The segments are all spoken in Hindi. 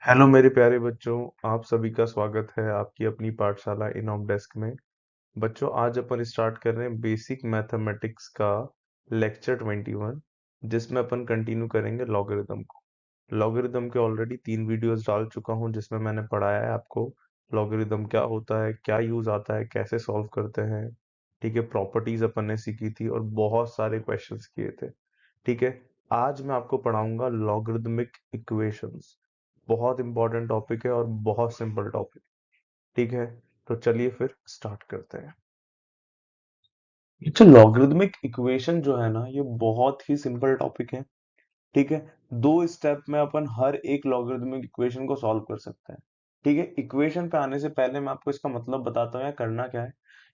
हेलो मेरे प्यारे बच्चों, आप सभी का स्वागत है आपकी अपनी पाठशाला इनॉम डेस्क में। बच्चों, आज अपन स्टार्ट कर रहे हैं बेसिक मैथमेटिक्स का लेक्चर 21, जिसमें अपन कंटिन्यू करेंगे लॉगरिदम को। लॉगरिदम के ऑलरेडी 3 वीडियोस डाल चुका हूं, जिसमें मैंने पढ़ाया है आपको लॉगरिदम क्या होता है, क्या यूज आता है, कैसे सॉल्व करते हैं। ठीक है, प्रॉपर्टीज अपन ने सीखी थी और बहुत सारे क्वेश्चंस किए थे। ठीक है, आज मैं आपको पढ़ाऊंगा लॉगरिदमिक इक्वेशंस। बहुत इंपॉर्टेंट टॉपिक है और बहुत सिंपल टॉपिक। ठीक है, तो चलिए फिर स्टार्ट करते हैं। अच्छा, लॉगरिदमिक इक्वेशन जो है ना, ये बहुत ही सिंपल टॉपिक है। ठीक है, 2 स्टेप में अपन हर एक लॉगरिदमिक इक्वेशन को सॉल्व कर सकते हैं। ठीक है, इक्वेशन पे आने से पहले मैं आपको इसका मतलब बताता हूँ यार, करना क्या है।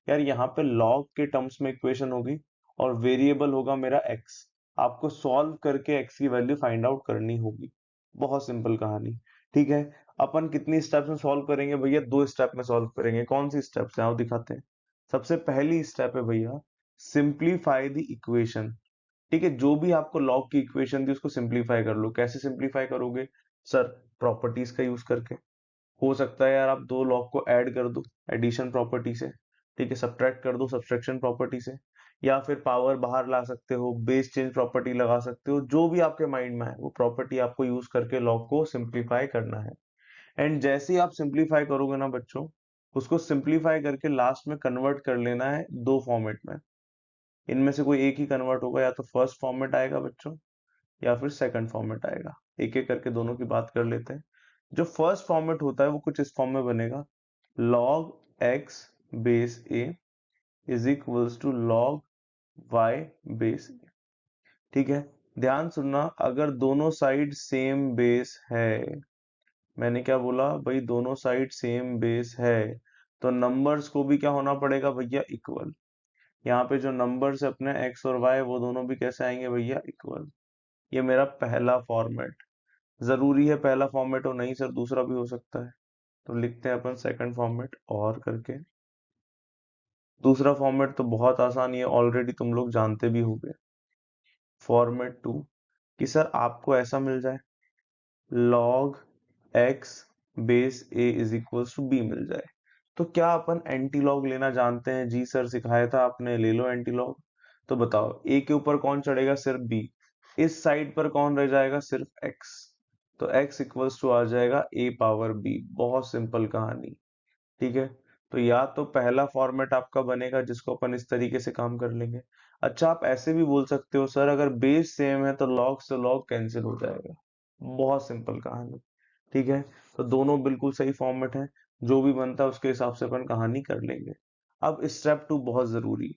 यार, यहाँ पे लॉग के टर्म्स में इक्वेशन होगी और वेरिएबल होगा मेरा एक्स। आपको सॉल्व करके एक्स की वैल्यू फाइंड आउट करनी होगी। बहुत सिंपल कहानी। ठीक है, अपन कितनी स्टेप्स में सॉल्व करेंगे भैया? 2 स्टेप में सॉल्व करेंगे। कौन सी स्टेप्स है, आओ दिखाते हैं। सबसे पहली स्टेप है भैया, सिंप्लीफाई द इक्वेशन। ठीक है, जो भी आपको लॉग की इक्वेशन थी उसको सिंप्लीफाई कर लो। कैसे सिंप्लीफाई करोगे सर? प्रॉपर्टीज का यूज करके। हो सकता है यार आप दो लॉग को ऐड कर दो एडिशन प्रॉपर्टी से। ठीक है, सब्ट्रैक्ट कर दो सब्ट्रैक्शन प्रॉपर्टी से। या फिर पावर बाहर ला सकते हो, बेस चेंज प्रॉपर्टी लगा सकते हो। जो भी आपके माइंड में है वो प्रॉपर्टी आपको यूज करके लॉग को सिंप्लीफाई करना है। एंड जैसे ही आप सिंप्लीफाई करोगे ना बच्चों, उसको सिंप्लीफाई करके लास्ट में कन्वर्ट कर लेना है दो फॉर्मेट में। इनमें से कोई एक ही कन्वर्ट होगा, या तो फर्स्ट फॉर्मेट आएगा बच्चों, या फिर सेकंड फॉर्मेट आएगा। एक एक करके दोनों की बात कर लेते हैं। जो फर्स्ट फॉर्मेट होता है वो कुछ इस फॉर्म में बनेगा, log x base a is equals to log y बेस a। ठीक है, ध्यान सुनना, अगर दोनों साइड सेम बेस है, मैंने क्या बोला भाई? दोनों साइड सेम बेस है तो नंबर्स को भी क्या होना पड़ेगा भैया? इक्वल। यहाँ पे जो नंबर्स है अपने x और y, वो दोनों भी कैसे आएंगे भैया? इक्वल। ये मेरा पहला फॉर्मेट। जरूरी है पहला फॉर्मेट हो? नहीं सर, दूसरा भी हो सकता है। तो लिखते हैं अपन सेकंड फॉर्मेट और करके। दूसरा फॉर्मेट तो बहुत आसान, ये ऑलरेडी तुम लोग जानते भी होंगे। फॉर्मेट 2, कि सर आपको ऐसा मिल जाए, log x base a is equals to b मिल जाए। तो क्या अपन एंटी लॉग लेना जानते हैं? जी सर, सिखाया था आपने, ले लो एंटी लॉग। तो बताओ, a के ऊपर कौन चढ़ेगा? सिर्फ b। इस साइड पर कौन रह जाएगा? सिर्फ x। तो x इक्वल्स टू आ जाएगा a पावर b। बहुत सिंपल कहानी। ठीक है, तो या तो पहला फॉर्मेट आपका बनेगा जिसको अपन इस तरीके से काम कर लेंगे। अच्छा, आप ऐसे भी बोल सकते हो सर, अगर बेस सेम है तो लॉग से लॉग कैंसिल हो जाएगा। बहुत सिंपल कहानी। ठीक है, तो दोनों बिल्कुल सही फॉर्मेट है। जो भी बनता है उसके हिसाब से अपन कहानी कर लेंगे। अब स्टेप 2 बहुत जरूरी।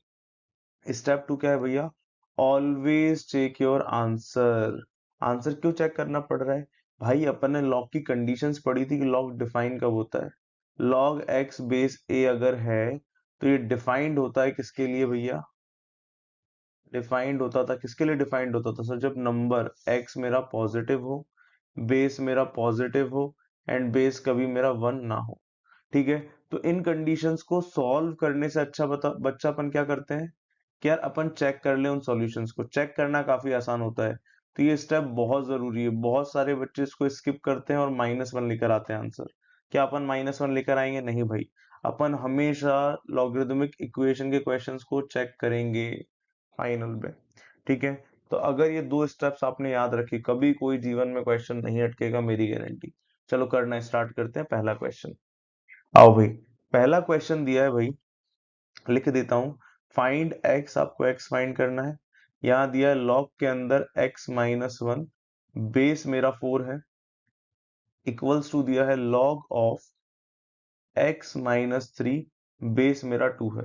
स्टेप 2 क्या है भैया? Always check your answer. Answer क्यों चेक करना पड़ रहा है भाई? अपन ने लॉग की कंडीशंस पढ़ी थी कि लॉग डिफाइन कब होता है। log x बेस a अगर है तो ये डिफाइंड होता है किसके लिए भैया? डिफाइंड होता था किसके लिए? डिफाइंड होता था सर जब नंबर x मेरा पॉजिटिव हो, बेस मेरा पॉजिटिव हो, एंड बेस कभी मेरा 1 ना हो। ठीक है, तो इन कंडीशंस को सॉल्व करने से अच्छा बच्चा अपन क्या करते हैं कि यार अपन चेक कर ले उन सॉल्यूशंस को। चेक करना काफी आसान होता है। तो ये स्टेप बहुत जरूरी है। बहुत सारे बच्चे इसको स्किप करते हैं और -1 लेकर आते हैं आंसर। क्या अपन -1 लेकर आएंगे? नहीं भाई, अपन हमेशा लॉगरिदमिक इक्वेशन के क्वेश्चंस को चेक करेंगे फाइनल में। ठीक है, तो अगर ये 2 स्टेप्स आपने याद रखी, कभी कोई जीवन में क्वेश्चन नहीं अटकेगा, मेरी गारंटी। चलो करना स्टार्ट करते हैं पहला क्वेश्चन। आओ भाई, पहला क्वेश्चन दिया है भाई, लिख देता हूं। फाइंड x, आपको x फाइंड करना है। यहां दिया है log के अंदर x-1, बेस मेरा 4 है, इक्वल्स टू दिया है log ऑफ x-3, बेस मेरा 2 है।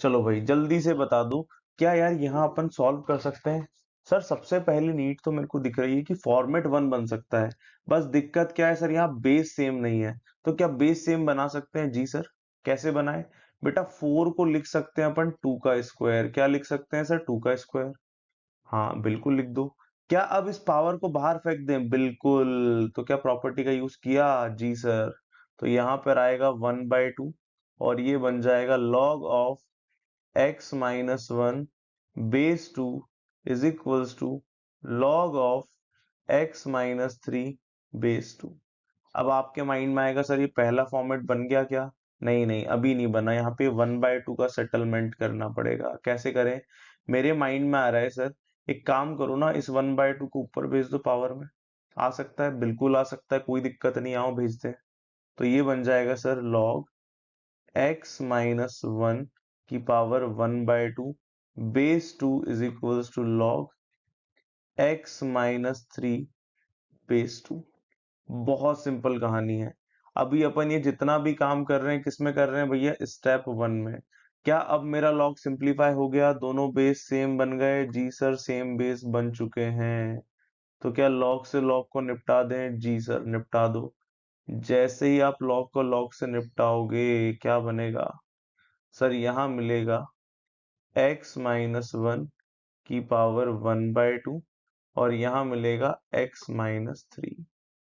चलो भाई जल्दी से बता दो, क्या यार यहाँ अपन सॉल्व कर सकते हैं? सर सबसे पहली नीड तो मेरे को दिख रही है कि फॉर्मेट 1 बन सकता है। बस दिक्कत क्या है सर? यहाँ बेस सेम नहीं है। तो क्या बेस सेम बना सकते हैं? जी सर। कैसे बनाए बेटा? 4 को लिख सकते हैं अपन 2 का स्क्वायर। क्या लिख सकते हैं सर? 2 का स्क्वायर। हाँ बिल्कुल लिख दो। क्या अब इस पावर को बाहर फेंक दें? बिल्कुल। तो क्या प्रॉपर्टी का यूज किया? जी सर। तो यहाँ पर आएगा 1/2 और ये बन जाएगा log of x-1 base 2 is equals to log of x-3 base 2। अब आपके माइंड में आएगा सर ये पहला फॉर्मेट बन गया क्या? नहीं नहीं, अभी नहीं बना, यहाँ पे 1/2 का सेटलमेंट करना पड़ेगा। कैसे करें? मेरे माइंड में आ रहा है सर, एक काम करो ना, इस 1/2 को ऊपर भेज दो पावर में। आ सकता है, बिल्कुल आ सकता है, कोई दिक्कत नहीं, आओ भेज दे। तो ये बन जाएगा सर log x-1 की power 1/2 base 2 is equals to log x-3 base 2। बहुत सिंपल कहानी है। अभी अपन ये जितना भी काम कर रहे हैं किसमें कर रहे हैं भैया? स्टेप 1 में। क्या अब मेरा लॉग सिंप्लीफाई हो गया? दोनों बेस सेम बन गए? जी सर, सेम बेस बन चुके हैं। तो क्या लॉग से लॉग को निपटा दें? जी सर, निपटा दो। जैसे ही आप लॉग को लॉग से निपटाओगे क्या बनेगा? सर यहाँ मिलेगा x-1 की पावर 1/2 और यहाँ मिलेगा x-3।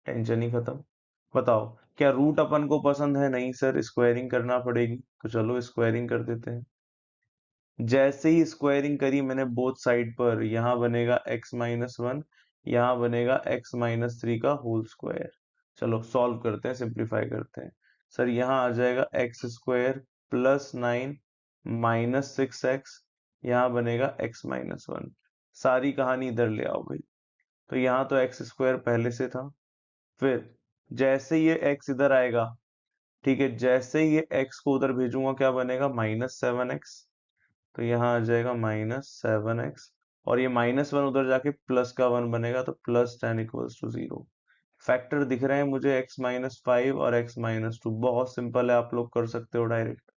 टेंशन ही खत्म। बताओ, क्या रूट अपन को पसंद है? नहीं सर, स्क्वायरिंग करना पड़ेगी। तो चलो स्क्वायरिंग कर देते हैं। जैसे ही स्क्वायरिंग करी मैंने बोथ साइड पर, यहाँ बनेगा x-1, यहाँ बनेगा x-3 का होल स्क्वायर। चलो सॉल्व करते हैं, सिंप्लीफाई करते हैं। सर यहाँ आ जाएगा x² प्लस 9 माइनस 6x, यहाँ बनेगा x-1। सारी कहानी इधर ले आओ भाई। तो यहाँ तो x² पहले से था। फिर जैसे ये x इधर आएगा, ठीक है, जैसे ही ये x को उधर भेजूंगा क्या बनेगा? -7x। तो यहाँ आ जाएगा -7x और ये -1 उधर जाके प्लस का 1 बनेगा, तो +10 इक्वल्स टू 0। फैक्टर दिख रहे हैं मुझे x-5 और x-2। बहुत सिंपल है, आप लोग कर सकते हो डायरेक्ट।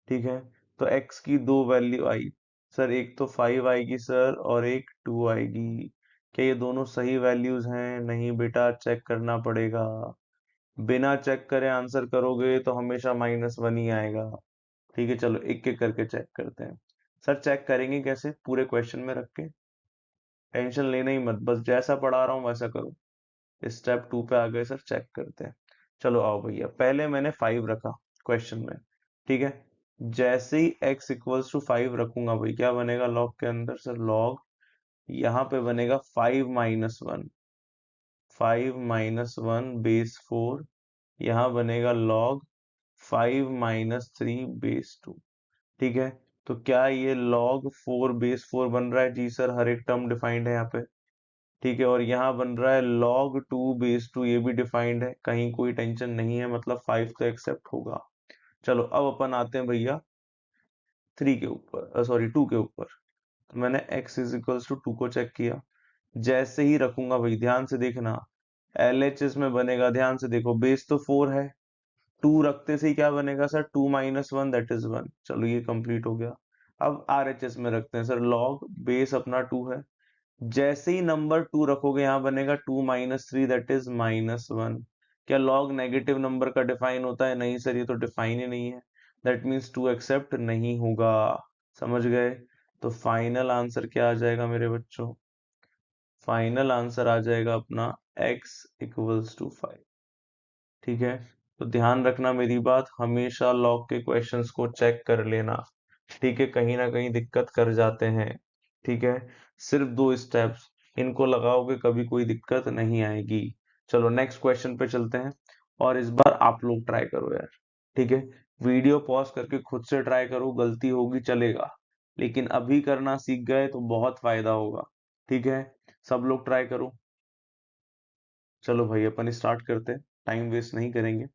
ठीक है, तो x की दो वैल्यू आई। सर एक तो 5 आएगी सर और एक 2 आएगी। क्या ये दोनों सही वैल्यूज हैं? नहीं बेटा, चेक करना पड़ेगा। बिना चेक करे आंसर करोगे तो हमेशा -1 ही आएगा। ठीक है, चलो एक एक करके चेक करते हैं। सर चेक करेंगे कैसे? पूरे क्वेश्चन में रख के। टेंशन लेना ही मत, बस जैसा पढ़ा रहा हूँ वैसा करो। स्टेप 2 पे आ गए सर, चेक करते हैं। चलो आओ भैया, पहले मैंने 5 रखा क्वेश्चन में। ठीक है, जैसे ही x इक्वल्स टू 5 रखूंगा भाई, क्या बनेगा लॉग के अंदर? सर लॉग यहाँ पे बनेगा 5-1, 5-1 बेस 4। यहाँ बनेगा log 5-3 बेस 2। ठीक है, तो क्या ये log 4 बेस 4 बन रहा है? जी सर, हर एक टर्म डिफाइंड है यहाँ पे। ठीक है, और यहाँ बन रहा है log 2 बेस 2, ये भी डिफाइंड है, कहीं कोई टेंशन नहीं है, मतलब 5 तो एक्सेप्ट होगा। चलो अब अपन आते हैं भैया 3 के ऊपर, सॉरी 2 के ऊपर। तो मैंने x इज इक्वल्स टू 2 को चेक किया। जैसे ही रखूंगा भाई, ध्यान से देखना, LHS में बनेगा, ध्यान से देखो, बेस तो 4 है, 2 रखते से ही क्या बनेगा सर? 2-1 that is 1। चलो ये कंप्लीट हो गया। अब RHS में रखते हैं सर, लॉग बेस अपना 2 है, जैसे ही नंबर 2 रखोगे यहाँ बनेगा 2-3 दैट इज -1। क्या लॉग नेगेटिव नंबर का डिफाइन होता है? नहीं सर, ये तो डिफाइन ही नहीं है। दैट मीन्स 2 एक्सेप्ट नहीं होगा। समझ गए? तो फाइनल आंसर क्या आ जाएगा मेरे बच्चों? फाइनल आंसर आ जाएगा अपना x इक्वल्स टू 5। ठीक है, तो ध्यान रखना मेरी बात, हमेशा लॉग के क्वेश्चंस को चेक कर लेना। ठीक है, कहीं ना कहीं दिक्कत कर जाते हैं। ठीक है, सिर्फ 2 स्टेप्स, इनको लगाओगे कभी कोई दिक्कत नहीं आएगी। चलो नेक्स्ट क्वेश्चन पे चलते हैं, और इस बार आप लोग ट्राई करो यार। ठीक है, वीडियो पॉज करके खुद से ट्राई करो, गलती होगी चलेगा, लेकिन अभी करना सीख गए तो बहुत फायदा होगा। ठीक है, सब लोग ट्राई करो। चलो भाई अपन स्टार्ट करते हैं, टाइम वेस्ट नहीं करेंगे।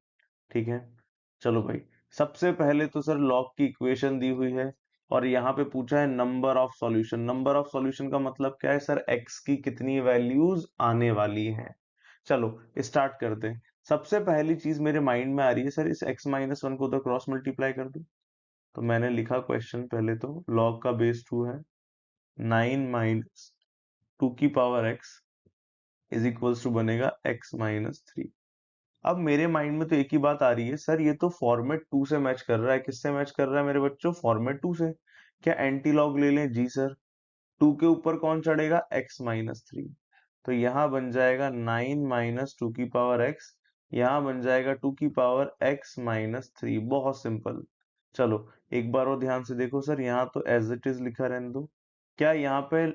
ठीक है, चलो भाई, सबसे पहले तो सर लॉग की इक्वेशन दी हुई है, और यहाँ पे पूछा है number of solution. Number of solution का मतलब क्या है सर? x की कितनी वैल्यूज आने वाली हैं। चलो स्टार्ट करते हैं। सबसे पहली चीज मेरे माइंड में आ रही है सर, इस x-1 को उधर क्रॉस मल्टीप्लाई कर दो। तो मैंने लिखा क्वेश्चन, पहले तो log का बेस 2 है, 9-2 की power x is equals to बनेगा x-3। अब मेरे माइंड में तो एक ही बात आ रही है, सर ये तो फॉर्मेट 2 से मैच कर रहा है। किससे मैच कर रहा है मेरे बच्चों? फॉर्मेट 2 से। क्या एंटी लॉग ले लें? जी सर। 2 के ऊपर कौन चढ़ेगा? x-3। तो यहाँ बन जाएगा 9-2 की पावर x, यहाँ बन जाएगा 2 की पावर x-3। बहुत सिंपल। चलो एक बार और ध्यान से देखो सर, यहाँ तो एज इट इज लिखा रहने दो। क्या यहाँ पे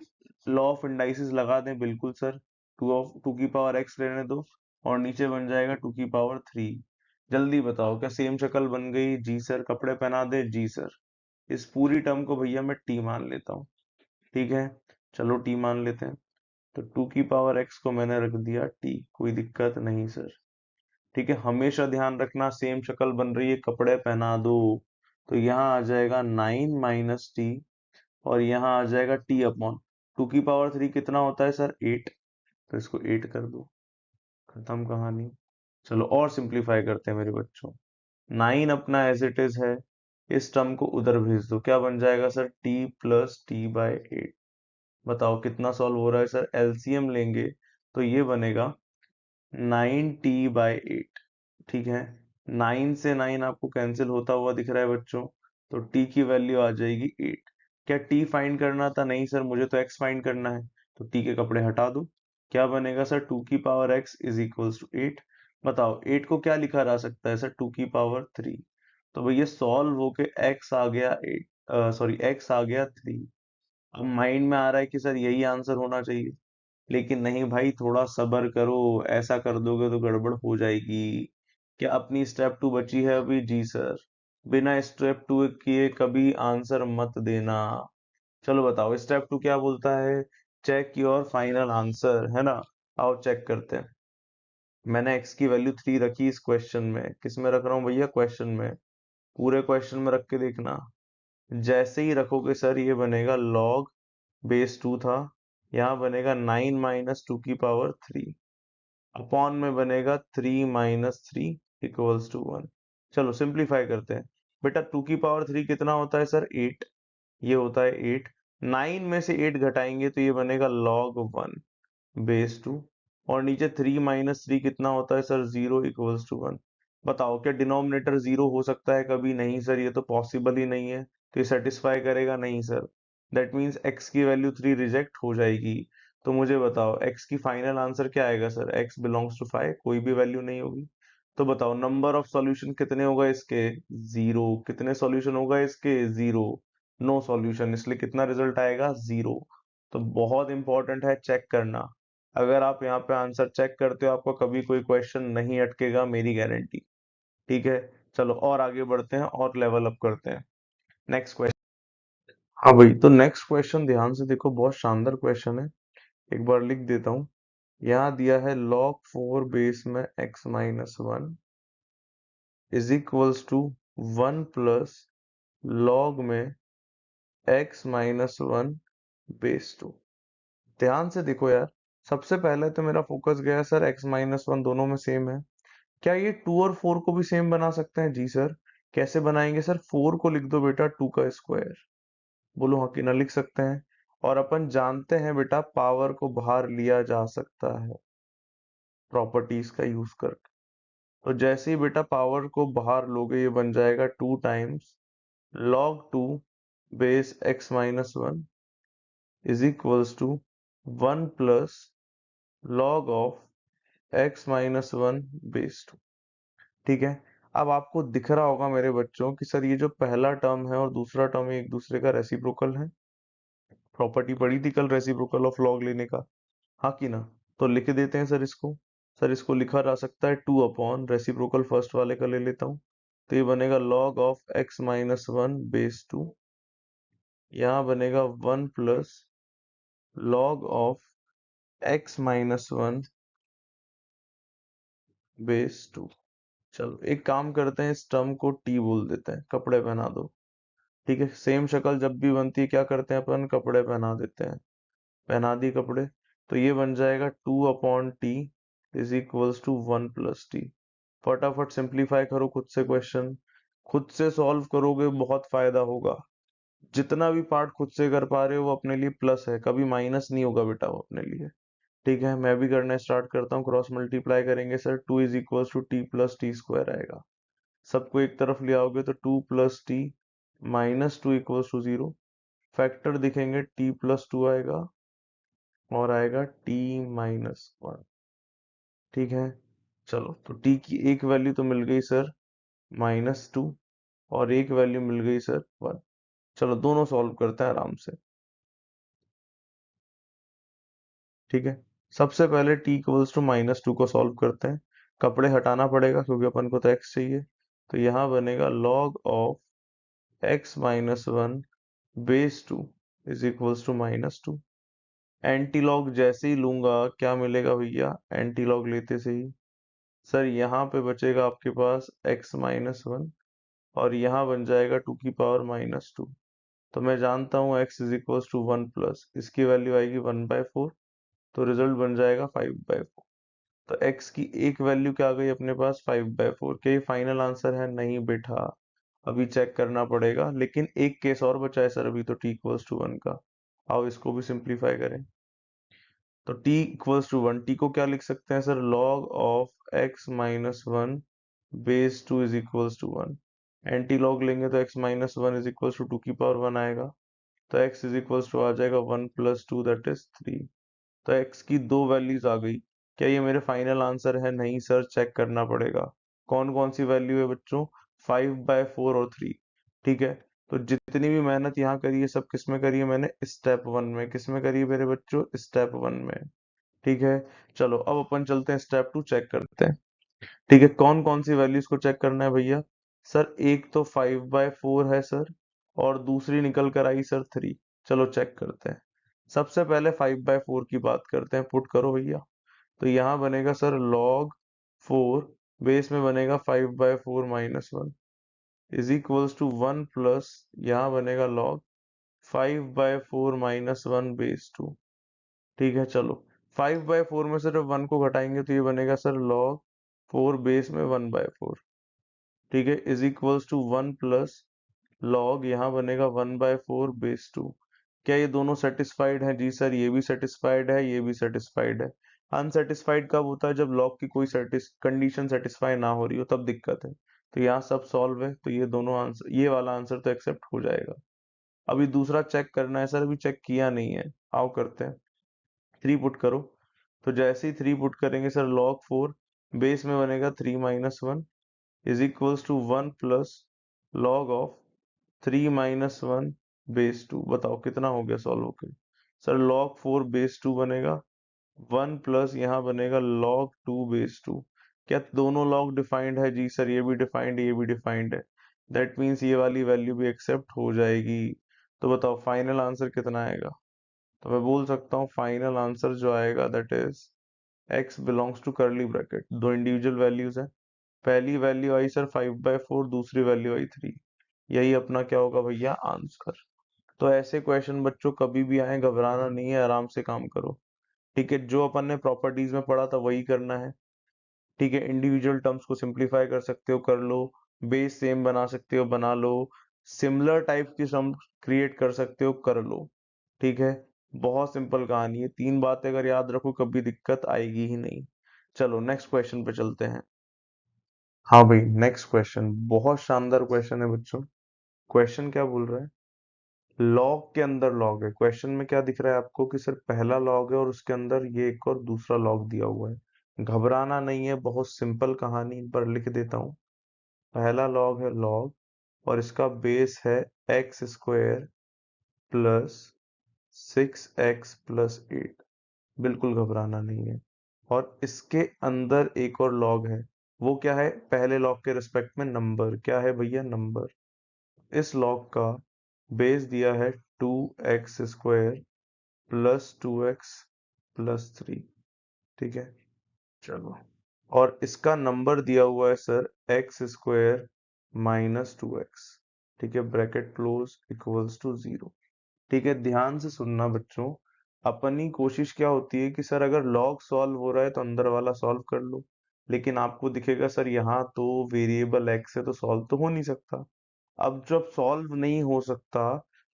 लॉ ऑफ इंडाइसिस लगा दें? बिल्कुल सर, 2 की पावर x रहने दो, और नीचे बन जाएगा 2 की पावर 3। जल्दी बताओ क्या सेम शक्ल बन गई? जी सर। कपड़े पहना दे? जी सर। इस पूरी टर्म को भैया मैं टी मान लेता हूँ। ठीक है, चलो टी मान लेते हैं। तो 2 की पावर x को मैंने रख दिया टी, कोई दिक्कत नहीं सर। ठीक है, हमेशा ध्यान रखना सेम शक्ल बन रही है, कपड़े पहना दो। तो यहाँ आ जाएगा 9 - टी, और यहाँ आ जाएगा टी अपॉन 2 की पावर 3 कितना होता है सर? 8। तो इसको 8 कर दो, खत्म कहानी। चलो और सिंप्लीफाई करते हैं मेरे बच्चों। 9 अपना एज इट इज है, इस टर्म को उधर भेज दो, क्या बन जाएगा सर? t + t/8। बताओ कितना सॉल्व हो रहा है सर? एलसीएम लेंगे तो ये बनेगा 9t/8। ठीक है, 9 से 9 आपको कैंसिल होता हुआ दिख रहा है बच्चों, तो t की वैल्यू आ जाएगी 8। क्या t फाइंड करना था? नहीं सर, मुझे तो x फाइंड करना है। तो t के कपड़े हटा दो, क्या बनेगा सर? 2 की power x is equals to 8। बताओ 8 को क्या लिखा जा सकता है सर? 2 की पावर 3। तो भैया सॉल्व होके x आ गया 8, सॉरी x आ गया 3। अब माइंड में आ रहा है कि सर यही आंसर होना चाहिए, लेकिन नहीं भाई, थोड़ा सब्र करो। ऐसा कर दोगे तो गड़बड़ हो जाएगी। क्या अपनी स्टेप 2 बची है अभी? जी सर। बिना स्टेप 2 किए कभी आंसर मत देना। चलो बताओ स्टेप 2 क्या बोलता है? चेक योर फाइनल आंसर, है ना? आओ चेक करते हैं। मैंने x की वैल्यू 3 रखी इस क्वेश्चन में। किस में रख रहा हूँ भैया? क्वेश्चन में। पूरे क्वेश्चन में रख के देखना। जैसे ही रखोगे सर ये बनेगा log बेस 2 था, यहाँ बनेगा 9 - 2 की पावर 3, अपॉन में बनेगा 3 - 3 = 1। चलो सिंप्लीफाई करते हैं। बेटा 2 की पावर 3 कितना होता है सर? 8। ये होता है 8। 9 में से 8 घटाएंगे तो ये बनेगा log 1/2, और नीचे 3 - 3 कितना होता है सर? 0 = 1। बताओ क्या डिनोमिनेटर 0 हो सकता है कभी? नहीं सर, ये तो पॉसिबल ही नहीं है। तो ये सेटिस्फाई करेगा नहीं सर। दैट मीन्स x की वैल्यू 3 रिजेक्ट हो जाएगी। तो मुझे बताओ x की फाइनल आंसर क्या आएगा सर? x बिलोंग्स टू 5, कोई भी वैल्यू नहीं होगी। तो बताओ नंबर ऑफ सॉल्यूशन कितने होगा इसके? 0। कितने सॉल्यूशन होगा इसके? 0। नो सॉल्यूशन, इसलिए कितना रिजल्ट आएगा? 0। तो बहुत इंपॉर्टेंट है चेक करना। अगर आप यहाँ पे आंसर चेक करते हो, आपको कभी कोई क्वेश्चन नहीं अटकेगा, मेरी गारंटी। ठीक है, चलो और आगे बढ़ते हैं और लेवल अप करते हैं। Next question. हाँ भाई, तो नेक्स्ट क्वेश्चन ध्यान से देखो, बहुत शानदार क्वेश्चन है। एक बार लिख देता हूँ। यहाँ दिया है log 4 बेस में x-1 is equals to 1 plus log में x-1 बेस 2। ध्यान से देखो यार, सबसे पहले तो मेरा फोकस गया सर x-1 दोनों में सेम है। क्या ये 2 और 4 को भी सेम बना सकते हैं? जी सर। कैसे बनाएंगे सर? 4 को लिख दो बेटा 2 का स्क्वायर। बोलो हाँ कि ना लिख सकते हैं। और अपन जानते हैं बेटा पावर को बाहर लिया जा सकता है प्रॉपर्टीज का यूज करके। तो जैसे ही बेटा पावर को बाहर लोगे, ये बन जाएगा 2 times log 2 base x-1 is equals to 1 plus log of x-1 base 2। ठीक है, अब आपको दिख रहा होगा मेरे बच्चों कि सर ये जो पहला टर्म है और दूसरा टर्म एक दूसरे का रेसिप्रोकल है। प्रॉपर्टी पढ़ी थी कल रेसिप्रोकल ऑफ लॉग लेने का, हाँ कि ना? तो लिख देते हैं सर इसको। सर इसको लिखा जा सकता है 2 अपॉन रेसिप्रोकल फर्स्ट वाले का ले लेता हूँ, तो ये बनेगा log ऑफ x-1 बेस 2। यहाँ बनेगा 1 plus log of x-1 base 2। चलो एक काम करते हैं, इस टर्म को t बोल देते हैं, कपड़े पहना दो। ठीक है, सेम शक्ल जब भी बनती है क्या करते हैं अपन? कपड़े पहना देते हैं। पहना दिए कपड़े, तो ये बन जाएगा 2/t is equals to 1 plus t. फटाफट सिंप्लीफाई करो खुद से क्वेश्चन। खुद से सॉल्व करोगे बहुत फायदा होगा। जितना भी पार्ट खुद से कर पा रहे हो वो अपने लिए प्लस है, कभी माइनस नहीं होगा बेटा वो अपने लिए। ठीक है, मैं भी करना स्टार्ट करता हूँ। क्रॉस मल्टीप्लाई करेंगे sir, 2 is equals to t plus t square आएगा। सबको एक तरफ ले आओगे तो 2 plus t -2 equals to 0। Factor दिखेंगे, t+2 आएगा और आएगा t-1। ठीक है, चलो तो t की एक वैल्यू तो मिल गई सर -2, और एक वैल्यू मिल गई सर 1। चलो दोनों सॉल्व करते हैं आराम से। ठीक है, सबसे पहले t इक्वल्स टू -2 को सॉल्व करते हैं। कपड़े हटाना पड़ेगा क्योंकि अपन को तो x चाहिए। तो यहाँ बनेगा log of x minus 1 base 2 is equals to -2। Anti log जैसे ही लूंगा क्या मिलेगा भैया, एंटी लॉग लेते से ही सर यहाँ पे बचेगा आपके पास x माइनस 1 और यहाँ बन जाएगा 2 की पावर -2। तो मैं जानता हूँ x is equals to 1 plus इसकी वैल्यू आएगी 1/4, तो रिजल्ट बन जाएगा 5/4। तो x की एक वैल्यू क्या आ गई अपने पास 5/4। क्या ये फाइनल आंसर है? नहीं बेटा, अभी चेक करना पड़ेगा। लेकिन एक केस और बचा है सर अभी तो t इक्वल्स टू 1 का। आओ इसको भी सिंप्लीफाई करें। तो t इक्वल्स टू 1, t को क्या लिख सकते हैं sir, log of x minus 1 base 2 is equals to 1। Anti log लेंगे तो x minus 1 is equals to 2 की पावर 1 आएगा। तो x इज इक्वल्स टू आ जाएगा 1 प्लस 2 दैट इज 3। तो x की दो वैल्यूज आ गई। क्या ये मेरे फाइनल आंसर है? नहीं सर, चेक करना पड़ेगा। कौन कौन सी वैल्यू है बच्चों? 5/4 और 3। ठीक है, तो जितनी भी मेहनत यहाँ करी है सब किस में करी है मैंने? स्टेप 1 में। किस में करी है मेरे बच्चों? स्टेप 1 में। ठीक है, चलो अब अपन चलते हैं स्टेप 2 चेक करते हैं। ठीक है, कौन कौन सी वैल्यूज को चेक करना है भैया? सर एक तो 5/4 है सर, और दूसरी निकल कर आई सर 3। चलो चेक करते हैं। सबसे पहले 5/4 की बात करते हैं, पुट करो भैया। तो यहाँ बनेगा सर log 4 बेस में बनेगा 5/4 minus 1 is equals to 1 plus यहाँ बनेगा log 5/4 माइनस 1 बेस 2। ठीक है, चलो 5/4 में सिर्फ 1 को घटाएंगे तो ये बनेगा सर log 4 बेस में 1/4। ठीक है, is equals to 1 plus log यहाँ बनेगा 1/4 बेस 2। क्या ये दोनों सेटिस्फाइड हैं? जी सर, ये भी सेटिस्फाइड है, ये भी सेटिस्फाइड है। अनसेटिस्फाइड कब होता है? जब log की कोई कंडीशन सेटिस्फाई ना हो रही हो, तब दिक्कत है। तो यहाँ सब सॉल्व है, तो ये दोनों आंसर, ये वाला आंसर तो एक्सेप्ट हो जाएगा। अभी दूसरा चेक करना है सर, अभी चेक किया नहीं है। आओ करते हैं। 3 पुट करो। तो जैसे ही 3 पुट करेंगे सर log 4 बेस में बनेगा 3 minus 1 is equals to 1 plus log of 3 minus 1 base 2। बताओ कितना हो गया सॉल्व होके? सर log 4 बेस 2 बनेगा 1 प्लस यहाँ बनेगा log 2 बेस 2। क्या दोनों log डिफाइंड है? जी सर, ये भी डिफाइंड है, ये भी डिफाइंड है। दैट मीन्स ये वाली वैल्यू भी एक्सेप्ट हो जाएगी। तो बताओ फाइनल आंसर कितना आएगा? तो मैं बोल सकता हूँ फाइनल आंसर जो आएगा that is x belongs to curly bracket. दो इंडिविजुअल वैल्यूज है। पहली वैल्यू आई सर 5/4, दूसरी वैल्यू आई 3। यही अपना क्या होगा भैया? आंसर। तो ऐसे क्वेश्चन बच्चों कभी भी आए, घबराना नहीं है, आराम से काम करो। ठीक है, जो अपन ने प्रॉपर्टीज में पढ़ा था वही करना है। ठीक है, इंडिविजुअल टर्म्स को सिंप्लीफाई कर सकते हो कर लो, बेस सेम बना सकते हो बना लो, सिमिलर टाइप की सम क्रिएट कर सकते हो कर लो। ठीक है, बहुत सिंपल कहानी है। 3 बातें अगर याद रखो कभी दिक्कत आएगी ही नहीं। चलो नेक्स्ट क्वेश्चन पे चलते हैं। हाँ भाई, नेक्स्ट क्वेश्चन बहुत शानदार क्वेश्चन है बच्चों। क्वेश्चन क्या बोल रहा है? लॉग के अंदर लॉग है। क्वेश्चन में क्या दिख रहा है आपको कि सर पहला लॉग है और उसके अंदर ये एक और दूसरा लॉग दिया हुआ है। घबराना नहीं है, बहुत सिंपल कहानी, पर लिख देता हूँ। पहला लॉग है लॉग और इसका बेस है x square plus 6x plus 8। बिल्कुल घबराना नहीं है। और इसके अंदर एक और लॉग है। वो क्या है? पहले लॉग के रिस्पेक्ट में नंबर। क्या है भैया? नंबर। इस लॉग का बेस दिया है 2x square plus 2x plus 3। ठीक है, चलो। और इसका नंबर दिया हुआ है sir x square minus 2x। ठीक है, ब्रैकेट क्लोज इक्वल्स टू 0। ठीक है, ध्यान से सुनना बच्चों। अपनी कोशिश क्या होती है कि सर अगर लॉग सॉल्व हो रहा है तो अंदर वाला सॉल्व कर लो। लेकिन आपको दिखेगा सर यहाँ तो वेरिएबल एक्स है तो सॉल्व तो हो नहीं सकता। अब जब सॉल्व नहीं हो सकता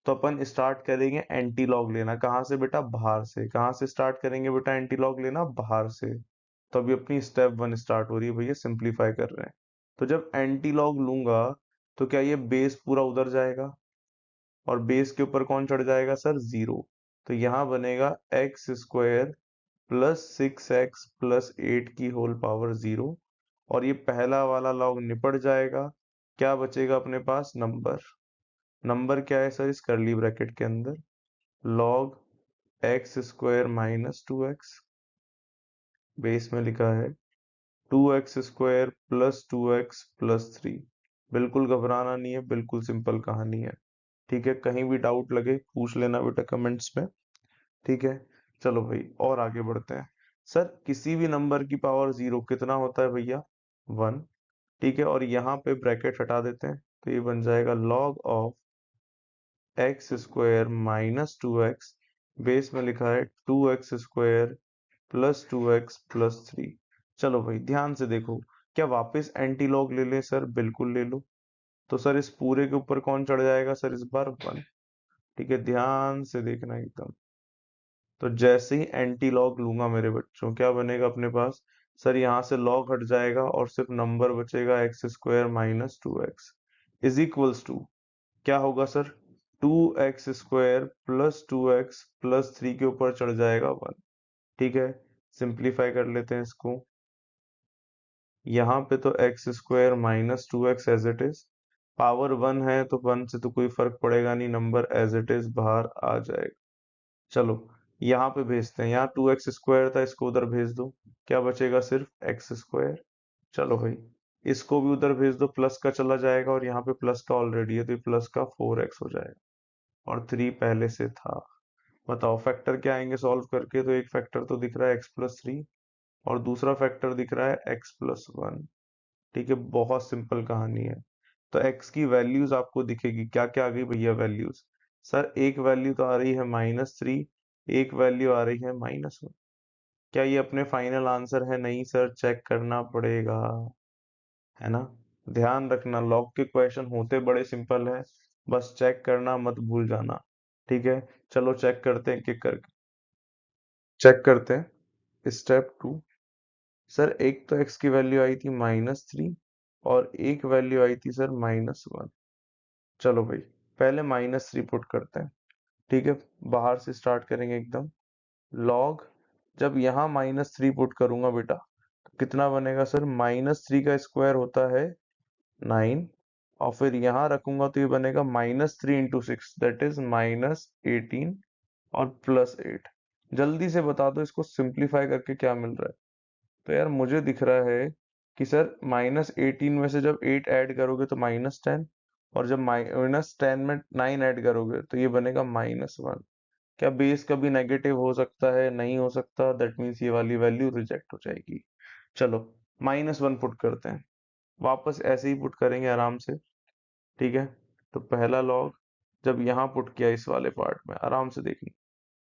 तो अपन स्टार्ट करेंगे एंटी लॉग लेना। कहाँ से बेटा? बाहर से। कहाँ से स्टार्ट करेंगे बेटा एंटी लॉग लेना? बाहर से। तो अभी अपनी स्टेप 1 स्टार्ट हो रही है भैया, सिंप्लीफाई कर रहे हैं। तो जब एंटी लॉग लूंगा तो क्या ये बेस पूरा उधर जाएगा और बेस के ऊपर कौन चढ़ जाएगा सर? 0। तो यहाँ बनेगा x square plus 6x plus 8 की होल पावर 0। और ये पहला वाला लॉग निपट जाएगा। क्या बचेगा अपने पास? नंबर। नंबर क्या है सर इस करली ब्रैकेट के अंदर? log x square minus 2x base में लिखा है 2x² प्लस 2x प्लस 3। बिल्कुल घबराना नहीं है, बिल्कुल सिंपल कहानी है। ठीक है, कहीं भी डाउट लगे पूछ लेना बेटा कमेंट्स में। ठीक है, चलो भाई और आगे बढ़ते हैं। सर किसी भी नंबर की पावर 0 कितना होता है भैया? 1। ठीक है, और यहाँ पे ब्रैकेट हटा देते हैं तो ये बन जाएगा log of x² minus 2x। Base में लिखा है 2x² प्लस 2x प्लस 3। चलो भाई ध्यान से देखो, क्या वापस एंटी लॉग ले लें? सर बिल्कुल ले लो। तो सर इस पूरे के ऊपर कौन चढ़ जाएगा? सर इस बार 1। ठीक है, ध्यान से देखना एकदम। तो जैसे ही एंटी लॉग लूंगा मेरे बच्चों, क्या बनेगा अपने पास? सर यहाँ से लॉग हट जाएगा और सिर्फ नंबर बचेगा x² minus 2x is equals to क्या होगा sir? 2x² plus 2x plus 3 के ऊपर चढ़ जाएगा 1। ठीक है, सिंप्लीफाई कर लेते हैं इसको। यहाँ पे तो x² minus 2x as it is, power 1 है तो 1 से तो कोई फर्क पड़ेगा नहीं, नंबर एज इट इज बाहर आ जाएगा। चलो यहाँ पे भेजते हैं, यहाँ 2x² था, इसको उधर भेज दो, क्या बचेगा? सिर्फ x²। चलो भाई इसको भी उधर भेज दो, प्लस का चला जाएगा और यहाँ पे प्लस का ऑलरेडी है तो ये प्लस का 4x हो जाएगा और 3 पहले से था। बताओ फैक्टर क्या आएंगे सॉल्व करके? तो एक फैक्टर तो दिख रहा है x+3 और दूसरा फैक्टर दिख रहा है x+1। ठीक है, बहुत सिंपल कहानी है। तो x की वैल्यूज आपको दिखेगी, क्या क्या आ गई भैया वैल्यूज? सर एक वैल्यू तो आ रही है -3, एक वैल्यू आ रही है -1। क्या ये अपने फाइनल आंसर है? नहीं सर, चेक करना पड़ेगा, है ना? ध्यान रखना लॉग के क्वेश्चन होते बड़े सिंपल है, बस चेक करना मत भूल जाना। ठीक है, चलो चेक करते हैं, किक करके चेक करते हैं। स्टेप 2। सर एक तो x की वैल्यू आई थी -3 और एक वैल्यू आई थी सर -1। चलो भाई पहले -3 पुट करते हैं। ठीक है, बाहर से स्टार्ट करेंगे एकदम। लॉग, जब यहाँ -3 पुट करूंगा बेटा तो कितना बनेगा सर? -3 का स्क्वायर होता है 9 और फिर यहाँ रखूंगा तो ये बनेगा -3 इंटू 6 दैट इज -18 और +8। जल्दी से बता दो इसको सिंप्लीफाई करके क्या मिल रहा है? तो यार मुझे दिख रहा है कि सर -18 में से जब 8 ऐड करोगे तो -10 और जब -10 में 9 ऐड करोगे तो ये बनेगा -1। क्या बेस कभी नेगेटिव हो सकता है? नहीं हो सकता, दैट मीन्स ये वाली वैल्यू रिजेक्ट हो जाएगी। चलो -1 पुट करते हैं, वापस ऐसे ही पुट करेंगे आराम से। ठीक है, तो पहला लॉग जब यहाँ पुट किया इस वाले पार्ट में, आराम से देखिए,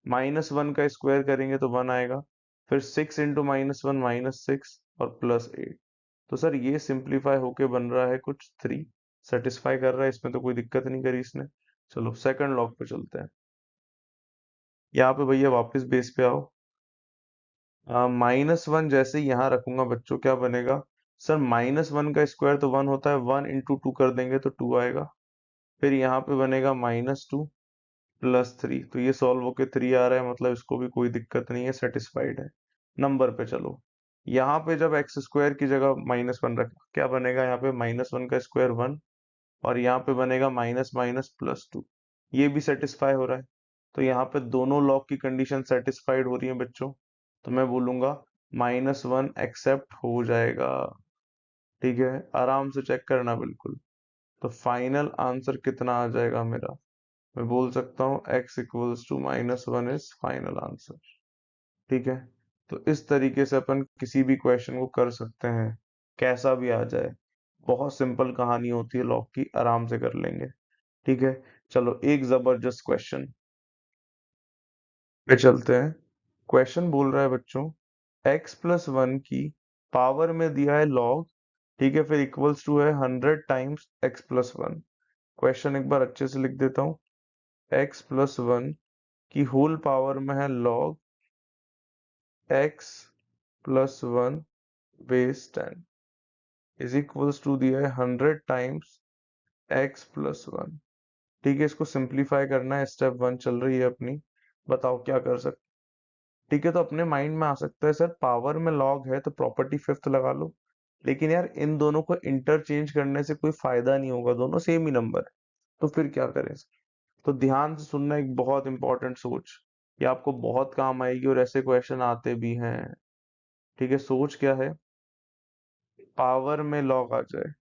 -1 का स्क्वायर करेंगे तो 1 आएगा, फिर 6 इंटू -1 -6 और +8। तो सर ये सिंप्लीफाई होके बन रहा है कुछ 3, सेटिस्फाई कर रहा है, इसमें तो कोई दिक्कत नहीं करी इसने। चलो सेकंड लॉग पे चलते हैं। यहाँ पे भैया वापस बेस पे आओ। -1 जैसे ही यहाँ रखूंगा बच्चों, क्या बनेगा? सर -1 का स्क्वायर तो 1 होता है, 1 इंटू 2 कर देंगे तो 2 आएगा। फिर यहाँ पे बनेगा -2 +3, तो ये सॉल्व होके 3 आ रहा है, मतलब इसको भी कोई दिक्कत नहीं है, सेटिस्फाइड है। नंबर पे चलो, यहाँ पे जब x² की जगह -1 रख, क्या बनेगा? यहाँ पे -1 का स्क्वायर 1 और यहाँ पे बनेगा माइनस माइनस +2, ये भी सेटिस्फाई हो रहा है। तो यहाँ पे दोनों लॉग की कंडीशन सेटिस्फाइड हो रही है बच्चों, तो मैं बोलूंगा -1 एक्सेप्ट हो जाएगा। ठीक है, आराम से चेक करना बिल्कुल। तो फाइनल आंसर कितना आ जाएगा मेरा? मैं बोल सकता हूँ x=-1 इज फाइनल आंसर। ठीक है, तो इस तरीके से अपन किसी भी क्वेश्चन को कर सकते हैं, कैसा भी आ जाए। बहुत सिंपल कहानी होती है लॉग की, आराम से कर लेंगे। ठीक है, चलो एक जबरदस्त क्वेश्चन पे चलते हैं। क्वेश्चन बोल रहा है बच्चों, x+1 की पावर में दिया है लॉग। ठीक है, फिर इक्वल्स टू है 100 टाइम्स x+1। क्वेश्चन एक बार अच्छे से लिख देता हूँ। x+1 की होल पावर में है log x+1 base 10 is equals to दिया है 100 टाइम्स x+1। ठीक है, इसको सिंप्लीफाई करना है, स्टेप 1 चल रही है अपनी। बताओ क्या कर सकते? ठीक है, तो अपने माइंड में आ सकता है सर पावर में लॉग है तो प्रॉपर्टी फिफ्थ लगा लो, लेकिन यार इन दोनों को इंटरचेंज करने से कोई फायदा नहीं होगा, दोनों सेम ही नंबर है, तो फिर क्या करें? तो ध्यान से सुनना, एक बहुत इंपॉर्टेंट सोच, ये आपको बहुत काम आएगी और ऐसे क्वेश्चन आते भी हैं। ठीक है, सोच क्या है, पावर में लॉग आ जाए,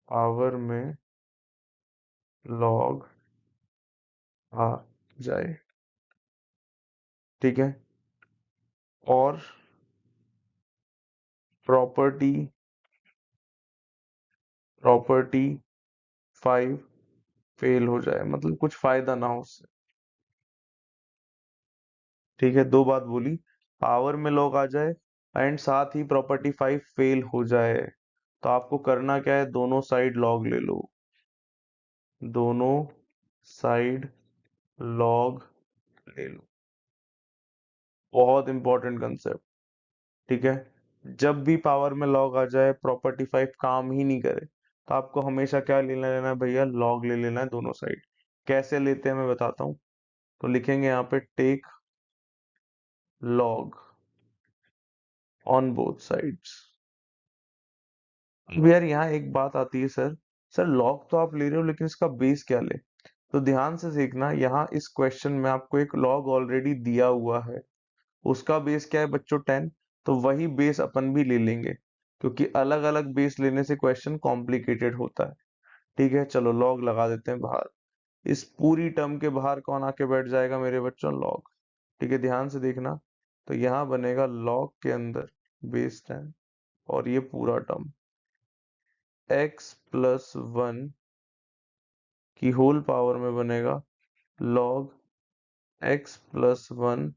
पावर में लॉग आ जाए, ठीक है, और प्रॉपर्टी प्रॉपर्टी 5 फेल हो जाए, मतलब कुछ फायदा ना हो उससे। ठीक है, दो बात बोली, पावर में लॉग आ जाए एंड साथ ही प्रॉपर्टी 5 फेल हो जाए। तो आपको करना क्या है, दोनों साइड लॉग ले लो, दोनों साइड लॉग ले लो, बहुत इंपॉर्टेंट कंसेप्ट। ठीक है, जब भी पावर में लॉग आ जाए प्रॉपर्टी 5 काम ही नहीं करे, तो आपको हमेशा क्या लेना लेना है भैया, लॉग ले लेना है दोनों साइड। कैसे लेते हैं मैं बताता हूँ। तो लिखेंगे यहाँ पे take log on both sides. अब यार यहाँ एक बात आती है, सर सर लॉग तो आप ले रहे हो लेकिन इसका बेस क्या ले। तो ध्यान से देखना, यहाँ इस क्वेश्चन में आपको एक लॉग ऑलरेडी दिया हुआ है, उसका बेस क्या है बच्चों, 10। तो वही बेस अपन भी ले लेंगे, क्योंकि अलग अलग बेस लेने से क्वेश्चन कॉम्प्लिकेटेड होता है। ठीक है, चलो लॉग लगा देते हैं बाहर। इस पूरी टर्म के बाहर कौन आके बैठ जाएगा मेरे बच्चों, लॉग। ठीक है, ध्यान से देखना, तो यहाँ बनेगा लॉग के अंदर बेस 10, और ये पूरा टर्म x प्लस 1 की होल पावर में बनेगा लॉग x प्लस 1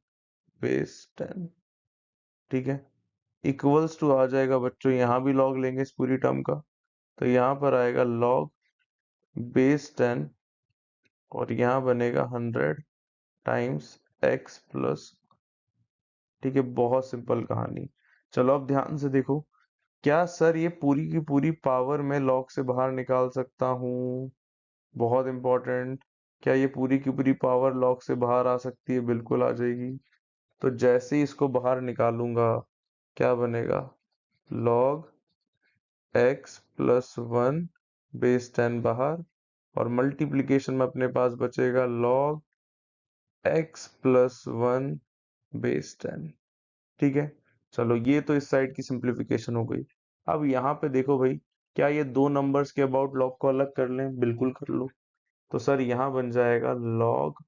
बेस 10। ठीक है, इक्वल्स टू आ जाएगा बच्चों, यहाँ भी लॉग लेंगे इस पूरी टर्म का, तो यहाँ पर आएगा लॉग बेस 10, और यहाँ बनेगा 100 टाइम्स x प्लस। ठीक है, बहुत सिंपल कहानी। चलो अब ध्यान से देखो, क्या सर ये पूरी की पूरी पावर मैं लॉग से बाहर निकाल सकता हूँ, बहुत इंपॉर्टेंट। क्या ये पूरी की पूरी पावर लॉग से बाहर आ सकती है, बिल्कुल आ जाएगी। तो जैसे ही इसको बाहर निकालूंगा, क्या बनेगा, लॉग x प्लस 1 बेस 10 बाहर, और मल्टीप्लीकेशन में अपने पास बचेगा log x प्लस 1 बेस 10। ठीक है, चलो ये तो इस साइड की सिंप्लीफिकेशन हो गई। अब यहाँ पे देखो भाई, क्या ये दो नंबर्स के अबाउट लॉग को अलग कर लें, बिल्कुल कर लो। तो सर यहाँ बन जाएगा log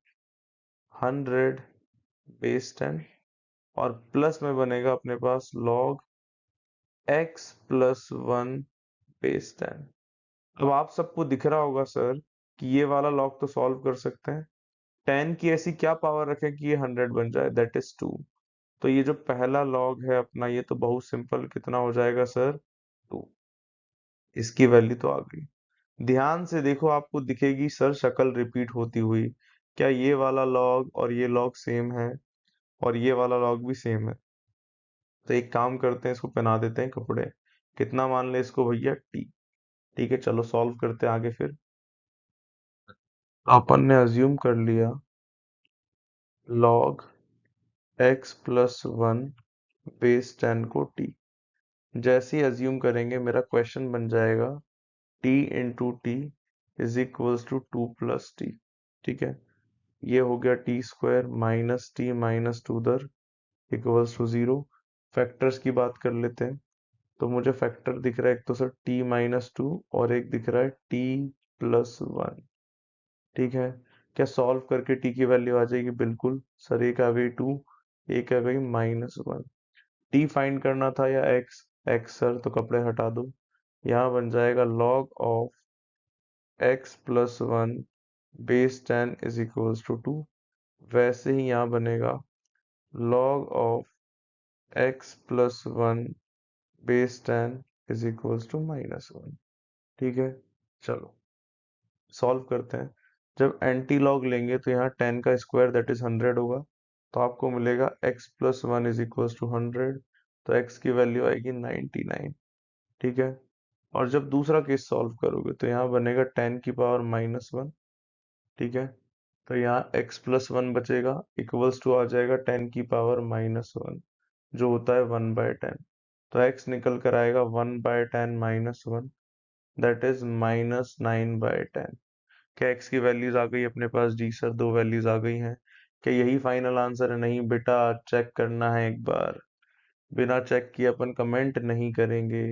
100 बेस 10, और प्लस में बनेगा अपने पास log x प्लस 1 बेस 10। अब आप सबको दिख रहा होगा सर कि ये वाला लॉग तो सॉल्व कर सकते हैं, 10 की ऐसी क्या पावर रखें कि ये 100 बन जाए, दैट इज 2। तो ये जो पहला लॉग है अपना, ये तो बहुत सिंपल, कितना हो जाएगा सर, 2। इसकी वैल्यू तो आ गई। ध्यान से देखो, आपको दिखेगी सर शक्ल रिपीट होती हुई, क्या ये वाला लॉग और ये लॉग सेम है, और ये वाला लॉग भी सेम है। तो एक काम करते हैं, इसको पहना देते हैं कपड़े। कितना मान ले इसको भैया, टी। ठीक है, चलो सॉल्व करते हैं आगे फिर। अपन ने अज्यूम कर लिया log x प्लस 1 बेस 10 को t। जैसे ही अज्यूम करेंगे मेरा क्वेश्चन बन जाएगा t into t is equals to 2 plus t. ठीक है, ये हो गया t square minus t minus two उधर इक्वल्स टू 0। फैक्टर्स की बात कर लेते हैं, तो मुझे फैक्टर दिख रहा है एक तो सर t माइनस टू, और एक दिख रहा है t प्लस 1। ठीक है, क्या सॉल्व करके t की वैल्यू आ जाएगी, बिल्कुल सर। एक आ गई 2, एक आ गई -1। t फाइंड करना था या x, x सर तो कपड़े हटा दो, यहाँ बन जाएगा log of x plus 1 base 10 is equals to 2। वैसे ही यहाँ बनेगा log of x plus 1 base 10 is equals to -1। ठीक है, चलो सॉल्व करते हैं। जब एंटी लॉग लेंगे तो यहाँ 10 का स्क्वायर दैट इज 100 होगा, तो आपको मिलेगा x plus 1 is equals to 100। तो x की वैल्यू आएगी 99। ठीक है, और जब दूसरा केस सॉल्व करोगे तो यहाँ बनेगा 10 की पावर -1। ठीक है, तो यहाँ x प्लस 1 बचेगा, इक्वल्स टू आ जाएगा 10 की पावर -1, जो होता है 1/10। तो x निकल कर आएगा 1/10 -1, दैट इज -9/10। क्या x की वैल्यूज आ गई अपने पास, जी सर दो वैल्यूज आ गई हैं। क्या यही फाइनल आंसर है, नहीं बेटा चेक करना है एक बार। बिना चेक किए अपन कमेंट नहीं करेंगे।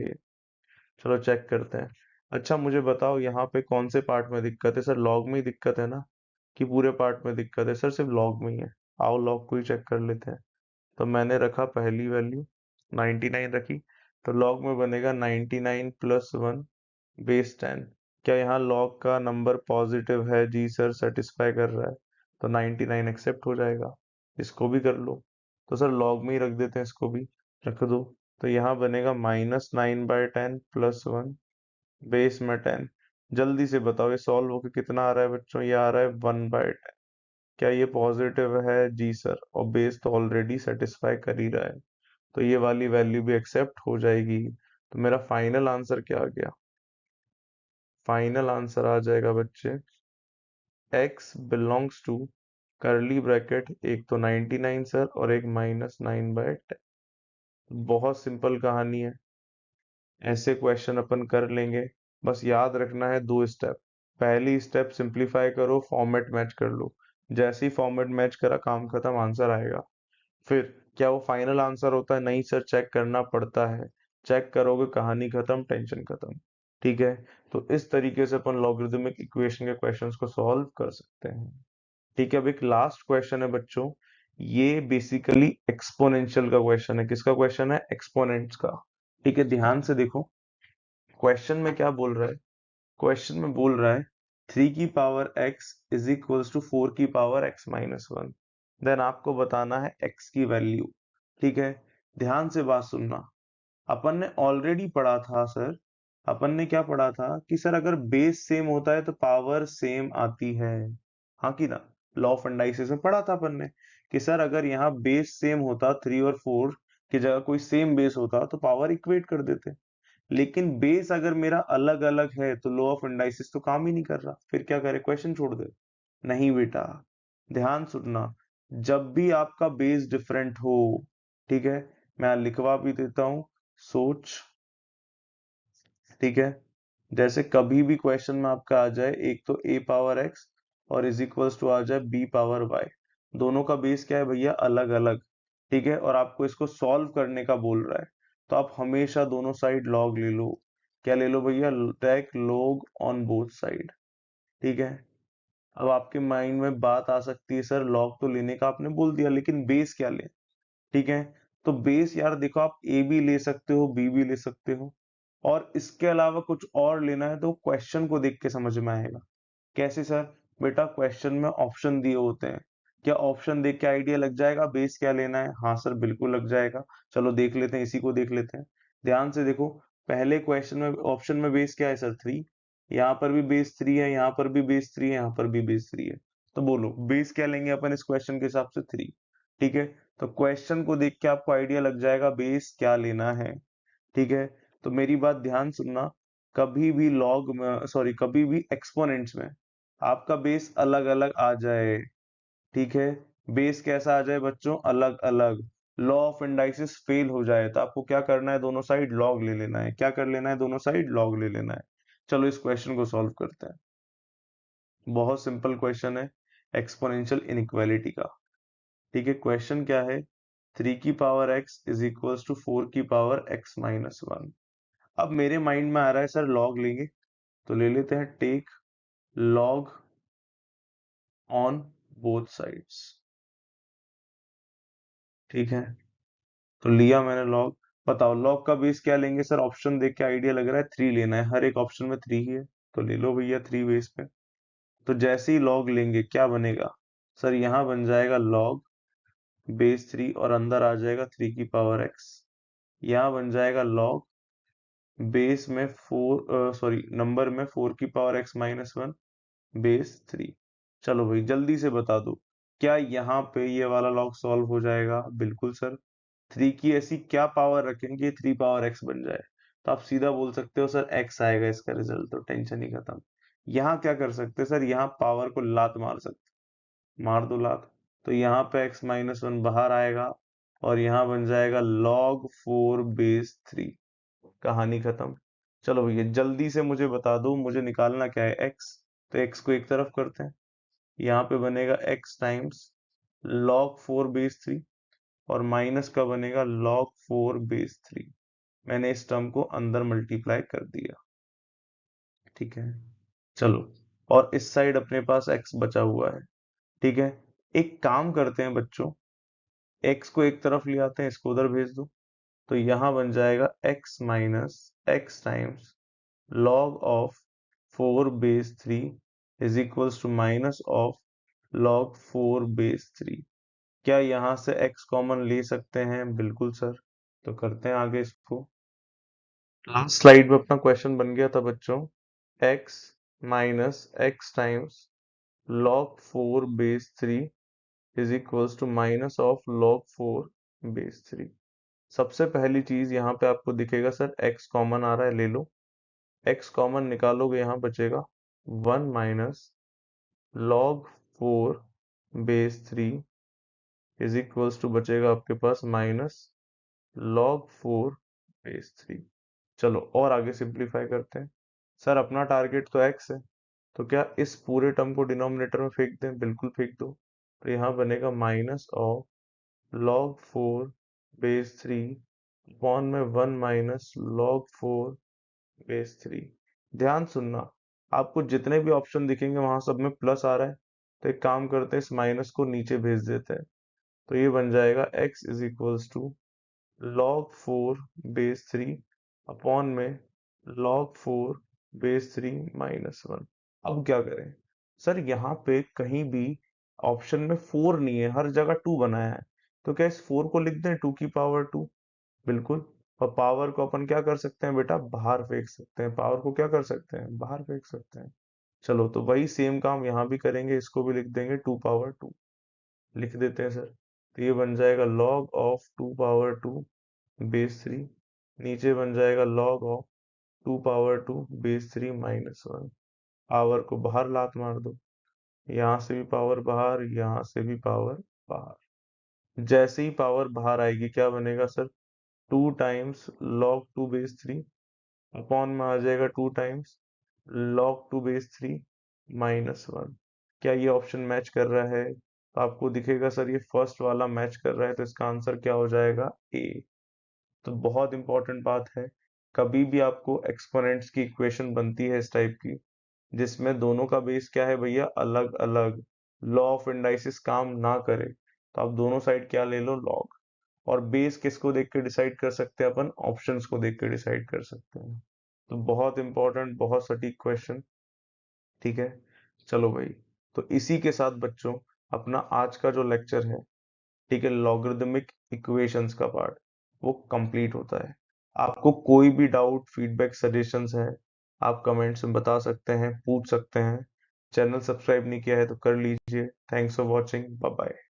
चलो चेक करते हैं। अच्छा मुझे बताओ यहाँ पे कौन से पार्ट में दिक्कत है सर? लॉग में ही दिक्कत है ना, कि पूरे पार्ट में दिक्कत है? सर सिर्फ लॉग में ही है। आओ लॉग को ही चेक कर लेते हैं। तो मैंने रखा पहली वैल्यू 99 रखी, तो लॉग में बनेगा 99 प्लस 1 बेस 10। क्या यहाँ लॉग का नंबर पॉजिटिव है? जी सर, सेटिस्फाई कर रहा है, तो 99 एक्सेप्ट हो जाएगा। इसको भी कर लो। तो सर लॉग में ही रख देते हैं, इसको भी रख दो। तो यहाँ बनेगा -9/10 प्लस 1 बेस में 10। जल्दी से बताओ ये सॉल्व होके कितना आ रहा है बच्चों? ये आ रहा है 1/10। क्या ये पॉजिटिव है? जी सर, और बेस तो ऑलरेडी सेटिस्फाई कर ही रहा है, तो ये वाली वैल्यू भी एक्सेप्ट हो जाएगी। तो मेरा फाइनल आंसर क्या आ गया? फाइनल आंसर आ जाएगा बच्चे x belongs to curly bracket, एक तो 99 सर और एक -9/10। बहुत सिंपल कहानी है, ऐसे क्वेश्चन अपन कर लेंगे। बस याद रखना है दो स्टेप। पहली स्टेप सिंपलीफाई करो, फॉर्मेट मैच कर लो। जैसे ही फॉर्मेट मैच करा, काम खत्म, आंसर आएगा। फिर क्या वो फाइनल आंसर होता है? नहीं सर, चेक करना पड़ता है। चेक करोगे, कहानी खत्म, टेंशन खत्म। ठीक है, तो इस तरीके से अपन लॉगरिदमिक इक्वेशन के क्वेश्चंस को सॉल्व कर सकते हैं। ठीक है, अब एक लास्ट क्वेश्चन है बच्चों। ये बेसिकली एक्सपोनेंशियल का क्वेश्चन है। किसका क्वेश्चन है? एक्सपोनेंट्स का। ठीक है, ध्यान से देखो क्वेश्चन में क्या बोल रहा है। क्वेश्चन में बोल रहा है 3 की power x is equals to 4 की पावर x-1। देन आपको बताना है x की वैल्यू। ठीक है, ध्यान से बात सुनना। अपन ने ऑलरेडी पढ़ा था सर, अपन ने क्या पढ़ा था कि सर अगर बेस सेम होता है तो पावर सेम आती है। हाँ कि ना? लॉ ऑफ एंडाइसिस में पढ़ा था अपन ने कि सर अगर यहाँ बेस सेम होता, 3 और 4 की जगह कोई सेम बेस होता तो पावर इक्वेट कर देते। लेकिन बेस अगर मेरा अलग अलग है तो लॉ ऑफ इंडाइसिस तो काम ही नहीं कर रहा, फिर क्या करे? क्वेश्चन छोड़ दे? नहीं बेटा, ध्यान सुनना। जब भी आपका बेस डिफरेंट हो, ठीक है, मैं लिखवा भी देता हूं, सोच। ठीक है, जैसे कभी भी क्वेश्चन में आपका आ जाए एक तो a पावर x और इज इक्वल्स टू आ जाए b पावर y, दोनों का बेस क्या है भैया? अलग अलग। ठीक है, और आपको इसको सॉल्व करने का बोल रहा है, तो आप हमेशा दोनों साइड लॉग ले लो। क्या ले लो भैया? Take log on both side. ठीक है, अब आपके माइंड में बात आ सकती है सर लॉग तो लेने का आपने बोल दिया, लेकिन बेस क्या ले? ठीक है, तो बेस यार देखो, आप ए भी ले सकते हो, बी भी ले सकते हो, और इसके अलावा कुछ और लेना है तो क्वेश्चन को देख के समझ में आएगा। कैसे सर? बेटा क्वेश्चन में ऑप्शन दिए होते हैं, क्या ऑप्शन देख के आइडिया लग जाएगा बेस क्या लेना है? हाँ सर, बिल्कुल लग जाएगा। चलो देख लेते हैं, इसी को देख लेते हैं। ध्यान से देखो, पहले क्वेश्चन में ऑप्शन में बेस क्या है सर? 3। यहाँ पर भी बेस 3 है, यहाँ पर भी बेस 3 है, यहाँ पर भी बेस 3 है। तो बोलो बेस क्या लेंगे अपन इस क्वेश्चन के हिसाब से? 3। ठीक है, तो क्वेश्चन को देख के आपको आइडिया लग जाएगा बेस क्या लेना है। ठीक है, तो मेरी बात ध्यान सुनना। कभी भी लॉग में, सॉरी, कभी भी एक्सपोनेंट्स में आपका बेस अलग अलग आ जाए, ठीक है, बेस कैसा आ जाए बच्चों? अलग अलग, लॉ ऑफ इंडाइसिस फेल हो जाए, तो आपको क्या करना है? दोनों साइड लॉग ले लेना है। क्या कर लेना है? दोनों साइड लॉग ले लेना है। चलो इस क्वेश्चन को सॉल्व करते हैं। बहुत सिंपल क्वेश्चन है एक्सपोनेंशियल इनइक्वालिटी का। ठीक है, क्वेश्चन क्या है? 3 की power x is equals to 4 की पावर x-1। अब मेरे माइंड में आ रहा है सर लॉग लेंगे, तो ले लेते हैं take log on both sides. ठीक है, तो लिया मैंने लॉग। बताओ लॉग का बेस क्या लेंगे सर? ऑप्शन देख के आइडिया लग रहा है 3 लेना है, हर एक ऑप्शन में 3 ही है, तो ले लो भैया 3 बेस पे। तो जैसे ही लॉग लेंगे क्या बनेगा सर? यहाँ बन जाएगा लॉग बेस 3 और अंदर आ जाएगा 3 की पावर x। यहाँ बन जाएगा लॉग बेस में 4, सॉरी, नंबर में 4 की पावर x-1 बेस 3। चलो भाई जल्दी से बता दो, क्या यहाँ पे ये वाला लॉग सॉल्व हो जाएगा? बिल्कुल सर। 3 की ऐसी क्या पावर रखेंगे 3 पावर x बन जाए? तो आप सीधा बोल सकते हो सर x आएगा इसका रिजल्ट, तो टेंशन ही खत्म। यहाँ क्या कर सकते हैं सर? यहाँ पावर को लात मार सकते, मार दो लात, तो यहाँ पे x-1 बाहर आएगा और यहाँ बन जाएगा log 4 बेस 3। कहानी खत्म। चलो भैया जल्दी से मुझे बता दो, मुझे निकालना क्या है? x, तो x को एक तरफ करते हैं, यहाँ पे बनेगा x टाइम्स log 4 बेस 3। और माइनस का बनेगा log 4 base 3। मैंने इस टर्म को अंदर मल्टीप्लाई कर दिया, ठीक है। चलो, और इस साइड अपने पास x बचा हुआ है, ठीक है। एक काम करते हैं बच्चों, x को एक तरफ ले आते हैं, इसको उधर भेज दो, तो यहां बन जाएगा x minus x times log of 4 base 3 is equals to minus of log 4 base 3। क्या यहाँ से x कॉमन ले सकते हैं? बिल्कुल सर। तो करते हैं आगे इसको। लास्ट स्लाइड में अपना क्वेश्चन बन गया था बच्चों, x minus x times log 4 base 3 is equals to minus of log 4 base 3। सबसे पहली चीज यहाँ पे आपको दिखेगा सर x कॉमन आ रहा है, ले लो। x कॉमन निकालोगे, यहाँ बचेगा 1 minus log 4 base 3 is equals to बचेगा आपके पास माइनस log 4 base 3। चलो और आगे सिंप्लीफाई करते हैं। सर अपना टारगेट तो x है, तो क्या इस पूरे टर्म को डिनोमिनेटर में फेंक दें? बिल्कुल फेंक दो। तो यहाँ बनेगा minus of log 4 base 3 upon में 1 माइनस log 4 base 3। ध्यान सुनना, आपको जितने भी ऑप्शन दिखेंगे वहां सब में प्लस आ रहा है, तो एक काम करते हैं, इस माइनस को नीचे भेज देते हैं। तो ये बन जाएगा x is equals to log 4 base 3 upon में log 4 base 3 -1। अब क्या करें? सर यहाँ पे कहीं भी ऑप्शन में 4 नहीं है, हर जगह 2 बनाया है, तो क्या इस 4 को लिख दें 2 की पावर 2? बिल्कुल। और पावर को अपन क्या कर सकते हैं बेटा? बाहर फेंक सकते हैं। पावर को क्या कर सकते हैं? बाहर फेंक सकते हैं। चलो, तो वही सेम काम यहाँ भी करेंगे, इसको भी लिख देंगे 2 पावर 2। लिख देते हैं सर। तो ये बन जाएगा log ऑफ 2 पावर 2 base 3, नीचे बन जाएगा log of 2 power 2 base 3 -1। Power को बाहर लात मार दो, यहाँ से भी पावर बाहर, यहाँ से भी पावर बाहर। जैसे ही पावर बाहर आएगी क्या बनेगा sir? 2 times log 2 base 3 upon में आ जाएगा 2 टाइम्स log 2 base 3 -1। क्या ये ऑप्शन मैच कर रहा है? तो आपको दिखेगा सर ये फर्स्ट वाला मैच कर रहा है, तो इसका आंसर क्या हो जाएगा? ए। तो बहुत इंपॉर्टेंट बात है, कभी भी आपको एक्सपोनेंट्स की इक्वेशन बनती है इस टाइप की, जिसमें दोनों का बेस क्या है भैया? अलग अलग, लॉ ऑफ इंडाइसिस काम ना करे, तो आप दोनों साइड क्या ले लो? लॉग। और बेस किसको देख के डिसाइड कर सकते हैं अपन? ऑप्शंस को देख के डिसाइड कर सकते हैं। तो बहुत इंपॉर्टेंट, बहुत सटीक क्वेश्चन, ठीक है। चलो भाई, तो इसी के साथ बच्चों अपना आज का जो लेक्चर है, ठीक है, लॉगरिदमिक इक्वेशंस का पार्ट, वो कंप्लीट होता है। आपको कोई भी डाउट, फीडबैक, सजेशंस है, आप कमेंट्स में बता सकते हैं, पूछ सकते हैं। चैनल सब्सक्राइब नहीं किया है तो कर लीजिए। Thanks for watching, bye bye.